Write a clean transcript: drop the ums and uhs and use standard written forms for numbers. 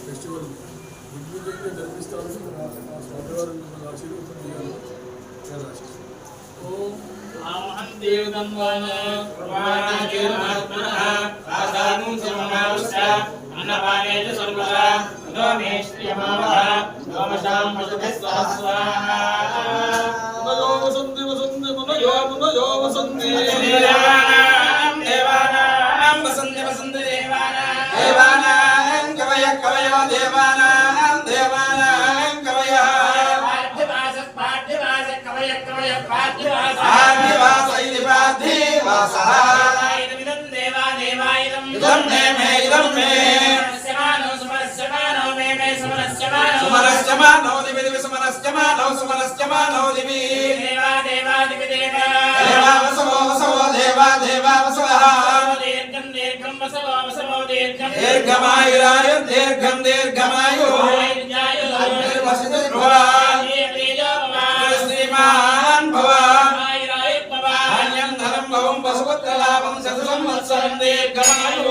Festival దిగ్విజయంగా జరిపిస్తారని స్వామివారు మిమ్మల్ని ఆశీర్వదించారు. ఓం దీర్ఘమాయురాయ దీర్ఘం దీర్ఘమాయు శ్రీమాన్ భవాన్యం ధనం భవం పశుపుత్రలాభం శత సంవత్సరం దీర్ఘమాయు